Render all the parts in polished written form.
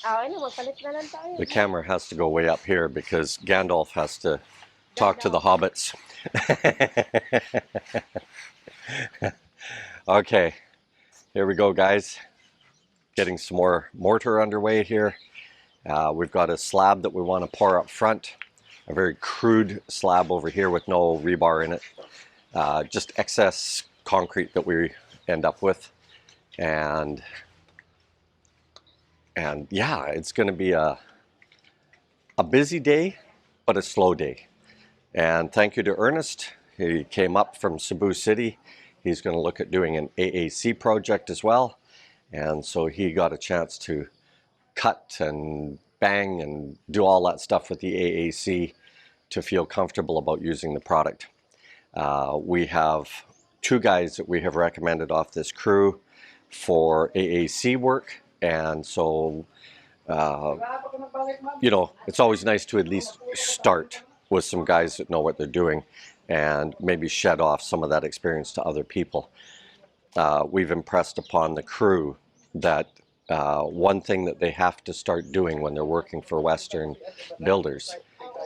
The camera has to go way up here because Gandalf has to talk to the hobbits. Okay, here we go, guys. Getting some more mortar underway here. We've got a slab that we want to pour up front. A very crude slab over here with no rebar in it. Just excess concrete that we end up with. And yeah, it's going to be a busy day, but a slow day. And thank you to Ernest. He came up from Cebu City. He's going to look at doing an AAC project as well. And so he got a chance to cut and bang and do all that stuff with the AAC to feel comfortable about using the product. We have 2 guys that we have recommended off this crew for AAC work. And so, you know, it's always nice to at least start with some guys that know what they're doing and maybe shed off some of that experience to other people. We've impressed upon the crew that one thing that they have to start doing when they're working for Western builders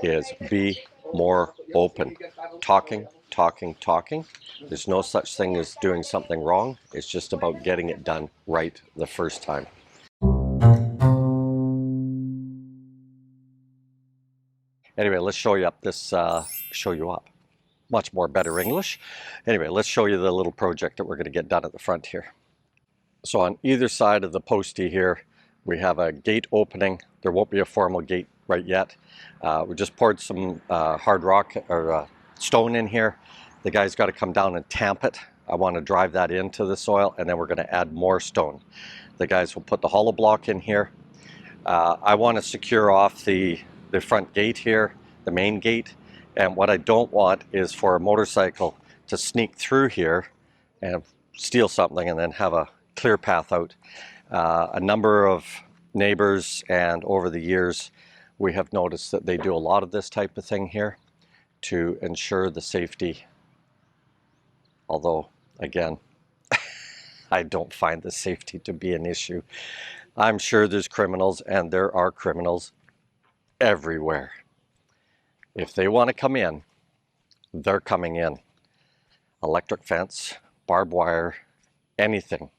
is be more open. Talking. There's no such thing as doing something wrong. It's just about getting it done right the first time. Anyway, let's show you up this, much more better English. Anyway, let's show you the little project that we're going to get done at the front here. So on either side of the postie here, we have a gate opening. There won't be a formal gate right yet. We just poured some hard rock or stone in here. The guy's got to come down and tamp it. I want to drive that into the soil, and then we're going to add more stone. The guys will put the hollow block in here. I want to secure off the front gate here, the main gate, and what I don't want is for a motorcycle to sneak through here and steal something and then have a clear path out. A number of neighbors, and over the years we have noticed that they do a lot of this type of thing here to ensure the safety, although again I don't find the safety to be an issue. I'm sure there's criminals, and there are criminals everywhere. If they want to come in, they're coming in. Electric fence, barbed wire, anything.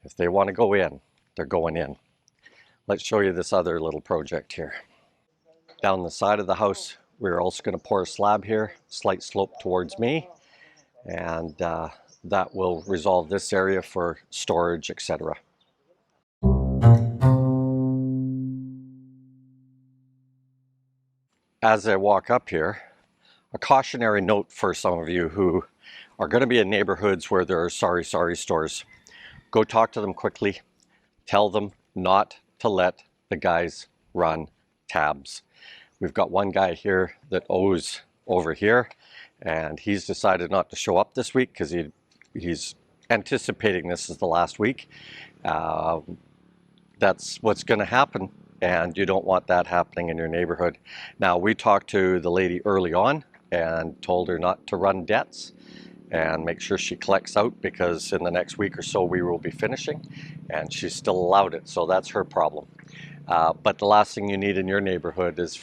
If they want to go in, they're going in. Let's show you this other little project here. Down the side of the house, we're also going to pour a slab here, slight slope towards me, and that will resolve this area for storage, etc. As I walk up here, a cautionary note for some of you who are going to be in neighborhoods where there are sorry stores. Go talk to them quickly. Tell them not to let the guys run tabs. We've got one guy here that owes over here, and he's decided not to show up this week because he's anticipating this is the last week. That's what's going to happen. And you don't want that happening in your neighborhood. Now, we talked to the lady early on and told her not to run debts and make sure she collects out, because in the next week or so we will be finishing, and she's still allowed it, so that's her problem. But the last thing you need in your neighborhood is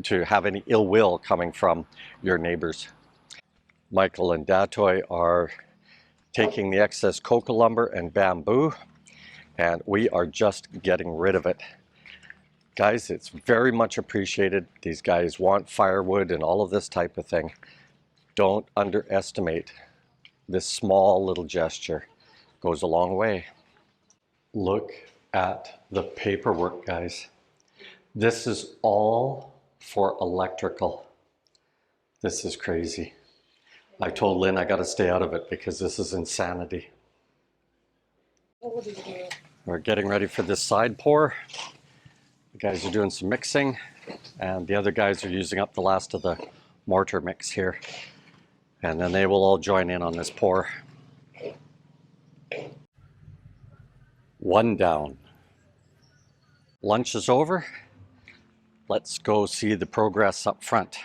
to have any ill will coming from your neighbors. Michael and Datoy are taking the excess coca lumber and bamboo, and we are just getting rid of it. Guys, it's very much appreciated. These guys want firewood and all of this type of thing. Don't underestimate this small little gesture. It goes a long way. Look at the paperwork, guys. This is all for electrical. This is crazy. I told Lynn I got to stay out of it because this is insanity. We're getting ready for this side pour. The guys are doing some mixing, and the other guys are using up the last of the mortar mix here. And then they will all join in on this pour. One down. Lunch is over. Let's go see the progress up front.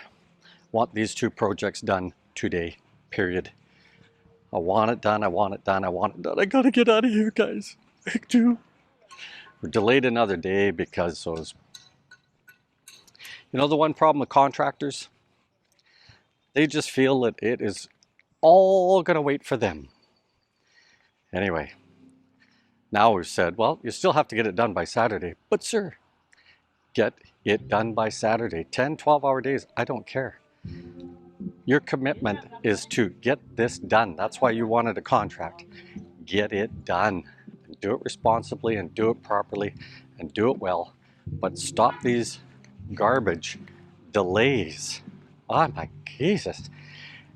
Want these 2 projects done today, period. I want it done, I want it done, I want it done. I gotta get out of here, guys. I do. We're delayed another day because those, the one problem with contractors, they just feel that it is all going to wait for them. Anyway, now we've said, well, you still have to get it done by Saturday. But sir, get it done by Saturday. 10, 12-hour days, I don't care. Your commitment is to get this done. That's why you wanted a contract. Get it done. And do it responsibly and do it properly and do it well. But stop these garbage delays. Oh my Jesus.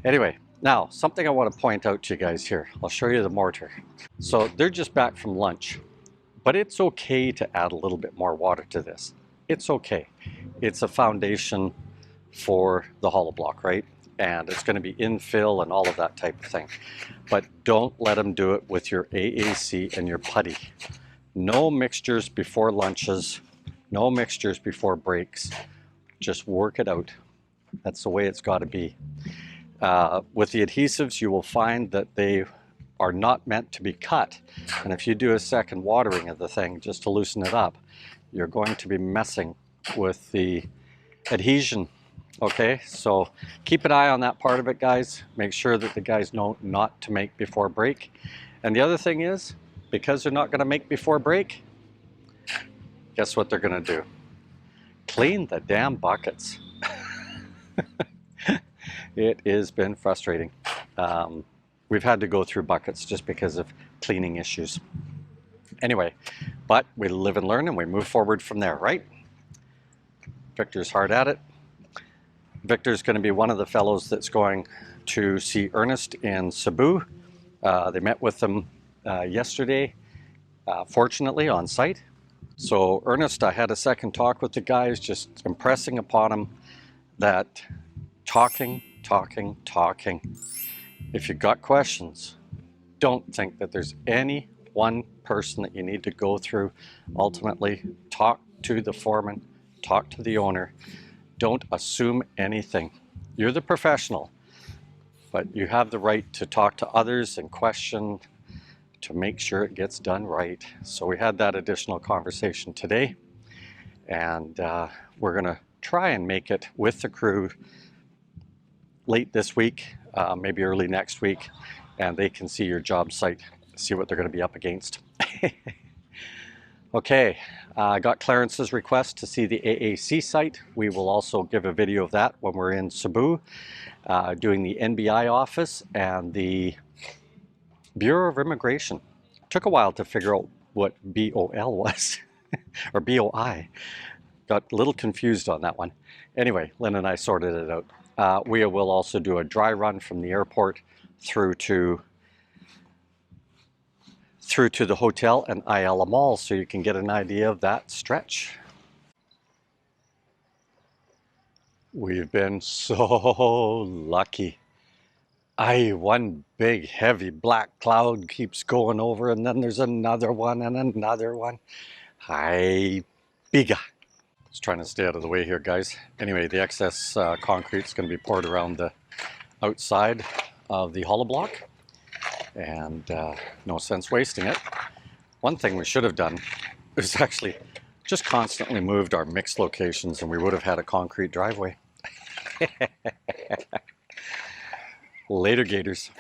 Anyway, now something I want to point out to you guys here. I'll show you the mortar. So they're just back from lunch, but it's okay to add a little bit more water to this. It's okay. It's a foundation for the hollow block, right? And it's going to be infill and all of that type of thing. But don't let them do it with your AAC and your putty. No mixtures before lunches, no mixtures before breaks. Just work it out. That's the way it's got to be. With the adhesives, you will find that they are not meant to be cut. And if you do a second watering of the thing just to loosen it up, you're going to be messing with the adhesion. Okay, so keep an eye on that part of it, guys. Make sure that the guys know not to make before break. And the other thing is, because they're not going to make before break, guess what they're going to do? Clean the damn buckets. It has been frustrating. We've had to go through buckets just because of cleaning issues. Anyway, but we live and learn and we move forward from there, right? Victor's hard at it. Victor's going to be one of the fellows that's going to see Ernest in Cebu. They met with them yesterday, fortunately, on site. So Ernest, I had a second talk with the guys, just impressing upon him that talking. If you've got questions, don't think that there's any one person that you need to go through. Ultimately, talk to the foreman, talk to the owner. Don't assume anything. You're the professional, but you have the right to talk to others and question to make sure it gets done right. So we had that additional conversation today, and we're going to try and make it with the crew late this week, maybe early next week, and they can see your job site, see what they're going to be up against. Okay, I got Clarence's request to see the AAC site. We will also give a video of that when we're in Cebu, doing the NBI office and the Bureau of Immigration. Took a while to figure out what BOL was, or BOI. Got a little confused on that one. Anyway, Lynn and I sorted it out. We will also do a dry run from the airport through to the hotel and Ayala Mall, so you can get an idea of that stretch. We've been so lucky. One big heavy black cloud keeps going over, and then there's another one and another one. Biga. Just trying to stay out of the way here, guys. Anyway, the excess concrete is going to be poured around the outside of the hollow block, and no sense wasting it. One thing we should have done is actually just constantly moved our mix locations, and we would have had a concrete driveway. Later, Gators.